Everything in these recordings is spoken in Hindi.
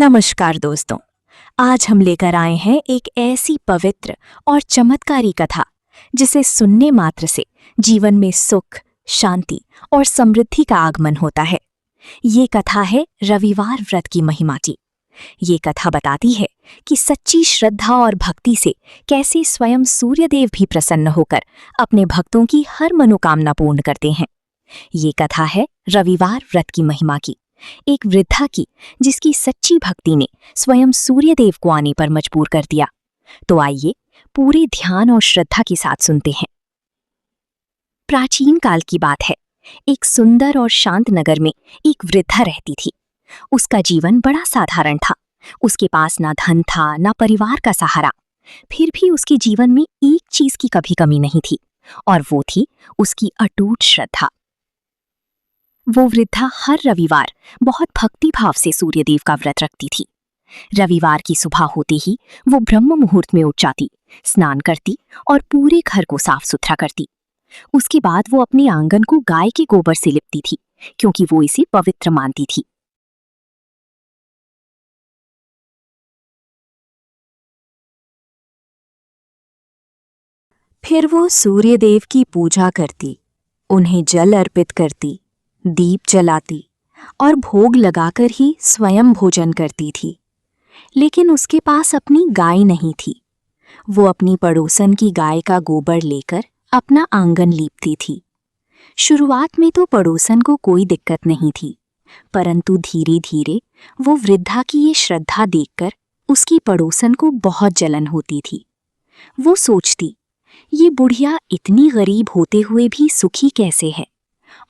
नमस्कार दोस्तों। आज हम लेकर आए हैं एक ऐसी पवित्र और चमत्कारी कथा जिसे सुनने मात्र से जीवन में सुख, शांति और समृद्धि का आगमन होता है। ये कथा है रविवार व्रत की महिमा की। ये कथा बताती है कि सच्ची श्रद्धा और भक्ति से कैसे स्वयं सूर्यदेव भी प्रसन्न होकर अपने भक्तों की हर मनोकामना पूर्ण करते हैं। ये कथा है रविवार व्रत की महिमा की, एक वृद्धा की जिसकी सच्ची भक्ति ने स्वयं सूर्यदेव को आने पर मजबूर कर दिया। तो आइए पूरे ध्यान और श्रद्धा के साथ सुनते हैं। प्राचीन काल की बात है। एक सुंदर और शांत नगर में एक वृद्धा रहती थी। उसका जीवन बड़ा साधारण था। उसके पास ना धन था, ना परिवार का सहारा। फिर भी उसके जीवन में एक चीज की कभी कमी नहीं थी, और वो थी उसकी अटूट श्रद्धा। वो वृद्धा हर रविवार बहुत भक्तिभाव से सूर्यदेव का व्रत रखती थी। रविवार की सुबह होते ही वो ब्रह्म मुहूर्त में उठ जाती, स्नान करती और पूरे घर को साफ सुथरा करती। उसके बाद वो अपने आंगन को गाय के गोबर से लिपती थी, क्योंकि वो इसे पवित्र मानती थी। फिर वो सूर्यदेव की पूजा करती, उन्हें जल अर्पित करती, दीप जलाती और भोग लगाकर ही स्वयं भोजन करती थी। लेकिन उसके पास अपनी गाय नहीं थी। वो अपनी पड़ोसन की गाय का गोबर लेकर अपना आंगन लीपती थी। शुरुआत में तो पड़ोसन को कोई दिक्कत नहीं थी, परंतु धीरे धीरे वो वृद्धा की ये श्रद्धा देखकर उसकी पड़ोसन को बहुत जलन होती थी। वो सोचती, ये बुढ़िया इतनी गरीब होते हुए भी सुखी कैसे है,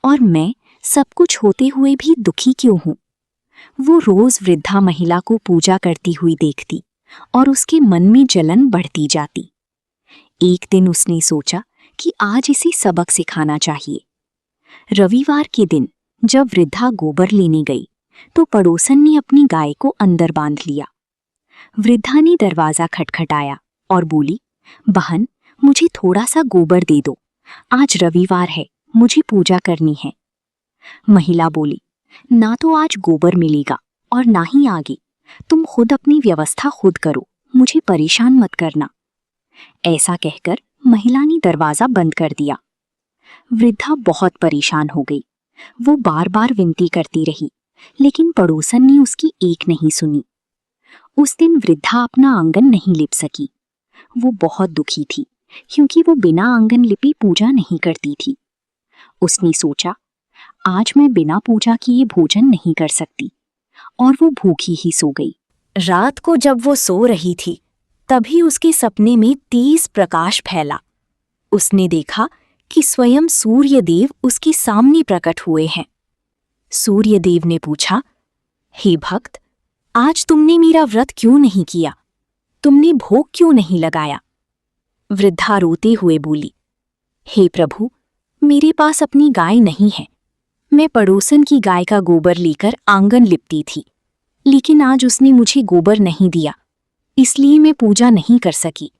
और मैं सब कुछ होते हुए भी दुखी क्यों हूं। वो रोज वृद्धा महिला को पूजा करती हुई देखती और उसके मन में जलन बढ़ती जाती। एक दिन उसने सोचा कि आज इसे सबक सिखाना चाहिए। रविवार के दिन जब वृद्धा गोबर लेने गई तो पड़ोसन ने अपनी गाय को अंदर बांध लिया। वृद्धा ने दरवाजा खटखटाया और बोली, बहन, मुझे थोड़ा सा गोबर दे दो, आज रविवार है, मुझे पूजा करनी है। महिला बोली, ना तो आज गोबर मिलेगा और ना ही आगे, तुम खुद अपनी व्यवस्था खुद करो, मुझे परेशान मत करना। ऐसा कहकर महिला ने दरवाजा बंद कर दिया। वृद्धा बहुत परेशान हो गई। वो बार बार विनती करती रही, लेकिन पड़ोसन ने उसकी एक नहीं सुनी। उस दिन वृद्धा अपना आंगन नहीं लिप सकी। वो बहुत दुखी थी, क्योंकि वो बिना आंगन लिपी पूजा नहीं करती थी। उसने सोचा, आज मैं बिना पूजा किए भोजन नहीं कर सकती, और वो भूखी ही सो गई। रात को जब वो सो रही थी, तभी उसके सपने में तेज प्रकाश फैला। उसने देखा कि स्वयं सूर्यदेव उसके सामने प्रकट हुए हैं। सूर्यदेव ने पूछा, हे भक्त, आज तुमने मेरा व्रत क्यों नहीं किया? तुमने भोग क्यों नहीं लगाया? वृद्धा रोते हुए बोली, हे प्रभु, मेरे पास अपनी गाय नहीं है। मैं पड़ोसन की गाय का गोबर लेकर आंगन लिपती थी, लेकिन आज उसने मुझे गोबर नहीं दिया, इसलिए मैं पूजा नहीं कर सकी।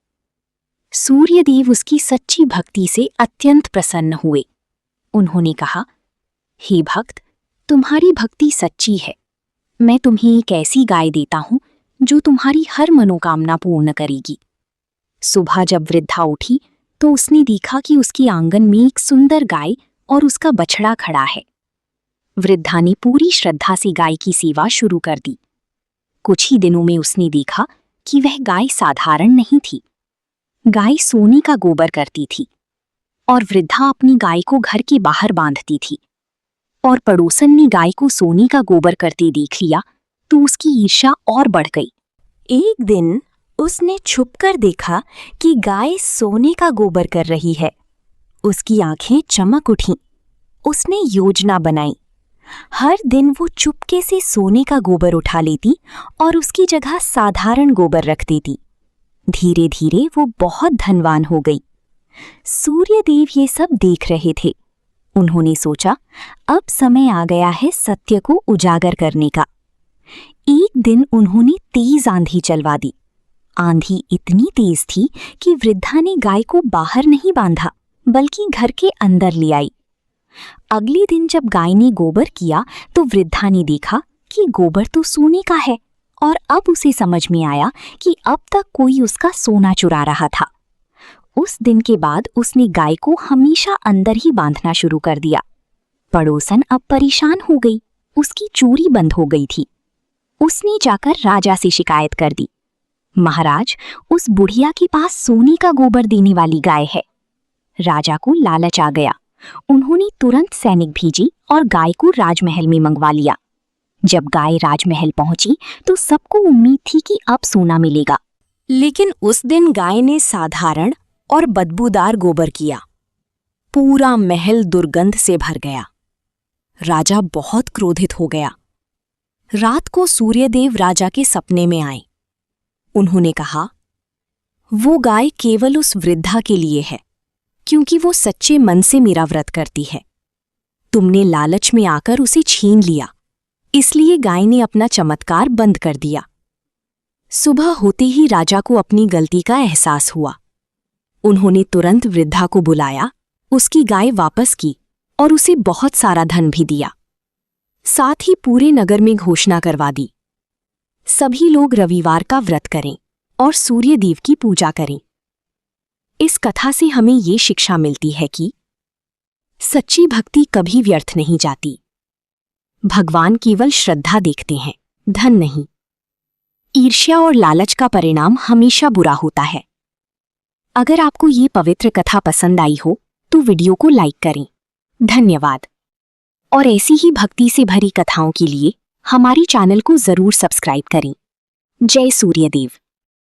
सूर्यदेव उसकी सच्ची भक्ति से अत्यंत प्रसन्न हुए। उन्होंने कहा, हे भक्त, तुम्हारी भक्ति सच्ची है। मैं तुम्हें एक ऐसी गाय देता हूं जो तुम्हारी हर मनोकामना पूर्ण करेगी। सुबह जब वृद्धा उठी तो उसने देखा कि उसके आंगन में एक सुंदर गाय और उसका बछड़ा खड़ा है। वृद्धा ने पूरी श्रद्धा से गाय की सेवा शुरू कर दी। कुछ ही दिनों में उसने देखा कि वह गाय साधारण नहीं थी। गाय सोने का गोबर करती थी, और वृद्धा अपनी गाय को घर के बाहर बांधती थी। और पड़ोसन ने गाय को सोने का गोबर करते देख लिया तो उसकी ईर्ष्या और बढ़ गई। एक दिन उसने छुपकर देखा कि गाय सोने का गोबर कर रही है। उसकी आंखें चमक उठीं। उसने योजना बनाई। हर दिन वो चुपके से सोने का गोबर उठा लेती और उसकी जगह साधारण गोबर रख देती। धीरे धीरे वो बहुत धनवान हो गई। सूर्यदेव ये सब देख रहे थे। उन्होंने सोचा, अब समय आ गया है सत्य को उजागर करने का। एक दिन उन्होंने तेज आंधी चलवा दी। आंधी इतनी तेज थी कि वृद्धा ने गाय को बाहर नहीं बांधा, बल्कि घर के अंदर ले आई। अगले दिन जब गाय ने गोबर किया तो वृद्धा ने देखा कि गोबर तो सोने का है और अब उसे समझ में आया कि अब तक कोई उसका सोना चुरा रहा था। उस दिन के बाद उसने गाय को हमेशा अंदर ही बांधना शुरू कर दिया। पड़ोसन अब परेशान हो गई, उसकी चोरी बंद हो गई थी। उसने जाकर राजा से शिकायत कर दी, महाराज, उस बुढ़िया के पास सोने का गोबर देने वाली गाय है। राजा को लालच आ गया। उन्होंने तुरंत सैनिक भेजी और गाय को राजमहल में मंगवा लिया। जब गाय राजमहल पहुंची तो सबको उम्मीद थी कि अब सोना मिलेगा, लेकिन उस दिन गाय ने साधारण और बदबूदार गोबर किया। पूरा महल दुर्गंध से भर गया। राजा बहुत क्रोधित हो गया। रात को सूर्यदेव राजा के सपने में आए। उन्होंने कहा, वो गाय केवल उस वृद्धा के लिए है, क्योंकि वो सच्चे मन से मेरा व्रत करती है। तुमने लालच में आकर उसे छीन लिया, इसलिए गाय ने अपना चमत्कार बंद कर दिया। सुबह होते ही राजा को अपनी गलती का एहसास हुआ। उन्होंने तुरंत वृद्धा को बुलाया, उसकी गाय वापस की और उसे बहुत सारा धन भी दिया। साथ ही पूरे नगर में घोषणा करवा दी, सभी लोग रविवार का व्रत करें और सूर्यदेव की पूजा करें। इस कथा से हमें ये शिक्षा मिलती है कि सच्ची भक्ति कभी व्यर्थ नहीं जाती। भगवान केवल श्रद्धा देखते हैं, धन नहीं। ईर्ष्या और लालच का परिणाम हमेशा बुरा होता है। अगर आपको ये पवित्र कथा पसंद आई हो तो वीडियो को लाइक करें। धन्यवाद। और ऐसी ही भक्ति से भरी कथाओं के लिए हमारी चैनल को जरूर सब्सक्राइब करें। जय सूर्यदेव।